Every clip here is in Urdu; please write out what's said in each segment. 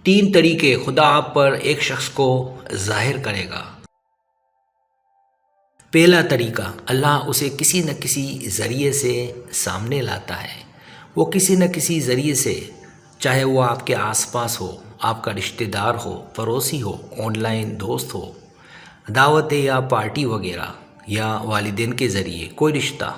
تین طریقے خدا آپ پر ایک شخص کو ظاہر کرے گا۔ پہلا طریقہ، اللہ اسے کسی نہ کسی ذریعے سے سامنے لاتا ہے۔ وہ کسی نہ کسی ذریعے سے، چاہے وہ آپ کے آس پاس ہو، آپ کا رشتہ دار ہو، پڑوسی ہو، آن لائن دوست ہو، دعوت یا پارٹی وغیرہ، یا والدین کے ذریعے کوئی رشتہ،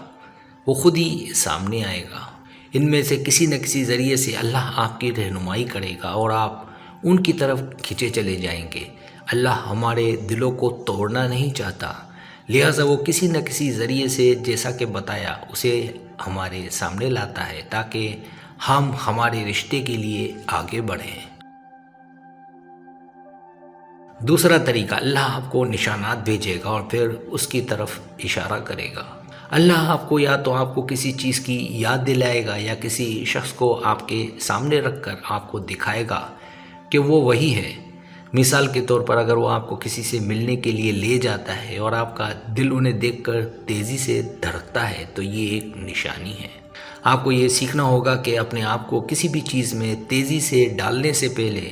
وہ خود ہی سامنے آئے گا۔ ان میں سے کسی نہ کسی ذریعے سے اللہ آپ کی رہنمائی کرے گا اور آپ ان کی طرف کھنچے چلے جائیں گے۔ اللہ ہمارے دلوں کو توڑنا نہیں چاہتا، لہٰذا وہ کسی نہ کسی ذریعے سے، جیسا کہ بتایا، اسے ہمارے سامنے لاتا ہے تاکہ ہم ہمارے رشتے کے لیے آگے بڑھیں۔ دوسرا طریقہ، اللہ آپ کو نشانات بھیجے گا اور پھر اس کی طرف اشارہ کرے گا۔ اللہ آپ کو یا تو آپ کو کسی چیز کی یاد دلائے گا یا کسی شخص کو آپ کے سامنے رکھ کر آپ کو دکھائے گا کہ وہ وہی ہے۔ مثال کے طور پر اگر وہ آپ کو کسی سے ملنے کے لیے لے جاتا ہے اور آپ کا دل انہیں دیکھ کر تیزی سے دھڑکتا ہے تو یہ ایک نشانی ہے۔ آپ کو یہ سیکھنا ہوگا کہ اپنے آپ کو کسی بھی چیز میں تیزی سے ڈالنے سے پہلے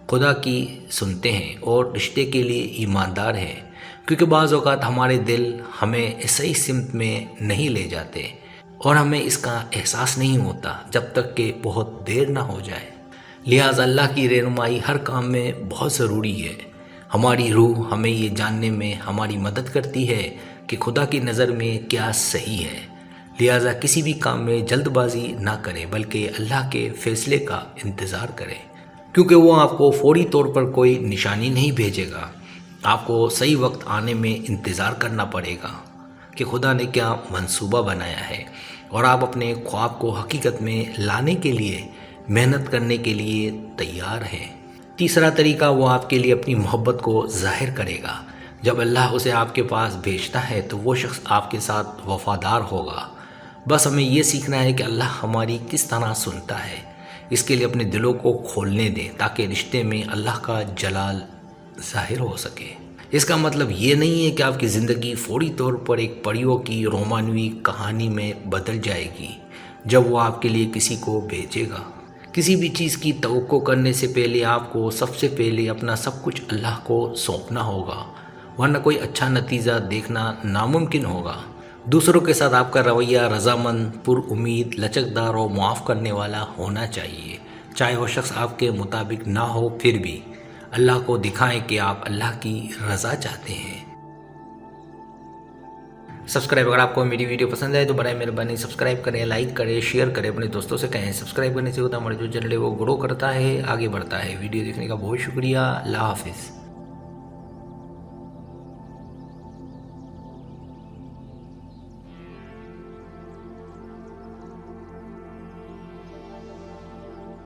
خدا کی سنتے ہیں اور رشتے کے لیے ایماندار ہیں، کیونکہ بعض اوقات ہمارے دل ہمیں صحیح سمت میں نہیں لے جاتے اور ہمیں اس کا احساس نہیں ہوتا جب تک کہ بہت دیر نہ ہو جائے۔ لہٰذا اللہ کی رہنمائی ہر کام میں بہت ضروری ہے۔ ہماری روح ہمیں یہ جاننے میں ہماری مدد کرتی ہے کہ خدا کی نظر میں کیا صحیح ہے۔ لہٰذا کسی بھی کام میں جلد بازی نہ کریں بلکہ اللہ کے فیصلے کا انتظار کریں، کیونکہ وہ آپ کو فوری طور پر کوئی نشانی نہیں بھیجے گا۔ آپ کو صحیح وقت آنے میں انتظار کرنا پڑے گا کہ خدا نے کیا منصوبہ بنایا ہے، اور آپ اپنے خواب کو حقیقت میں لانے کے لیے محنت کرنے کے لیے تیار ہیں۔ تیسرا طریقہ، وہ آپ کے لیے اپنی محبت کو ظاہر کرے گا۔ جب اللہ اسے آپ کے پاس بھیجتا ہے تو وہ شخص آپ کے ساتھ وفادار ہوگا۔ بس ہمیں یہ سیکھنا ہے کہ اللہ ہماری کس طرح سنتا ہے۔ اس کے لیے اپنے دلوں کو کھولنے دیں تاکہ رشتے میں اللہ کا جلال ظاہر ہو سکے۔ اس کا مطلب یہ نہیں ہے کہ آپ کی زندگی فوری طور پر ایک پریوں کی رومانوی کہانی میں بدل جائے گی جب وہ آپ کے لیے کسی کو بھیجے گا۔ کسی بھی چیز کی توقع کرنے سے پہلے آپ کو سب سے پہلے اپنا سب کچھ اللہ کو سونپنا ہوگا، ورنہ کوئی اچھا نتیجہ دیکھنا ناممکن ہوگا۔ دوسروں کے ساتھ آپ کا رویہ رضامند، پر امید، لچکدار اور معاف کرنے والا ہونا چاہیے۔ چاہے وہ شخص آپ کے مطابق نہ ہو، پھر بھی اللہ کو دکھائیں کہ آپ اللہ کی رضا چاہتے ہیں۔ سبسکرائب، اگر آپ کو میری ویڈیو پسند آئے تو برائے مہربانی سبسکرائب کریں، لائک کریں، شیئر کریں، اپنے دوستوں سے کہیں۔ سبسکرائب کرنے سے ہوتا ہے ہمارا جو چینل ہے وہ گرو کرتا ہے، آگے بڑھتا ہے۔ ویڈیو دیکھنے کا بہت شکریہ۔ اللہ حافظ۔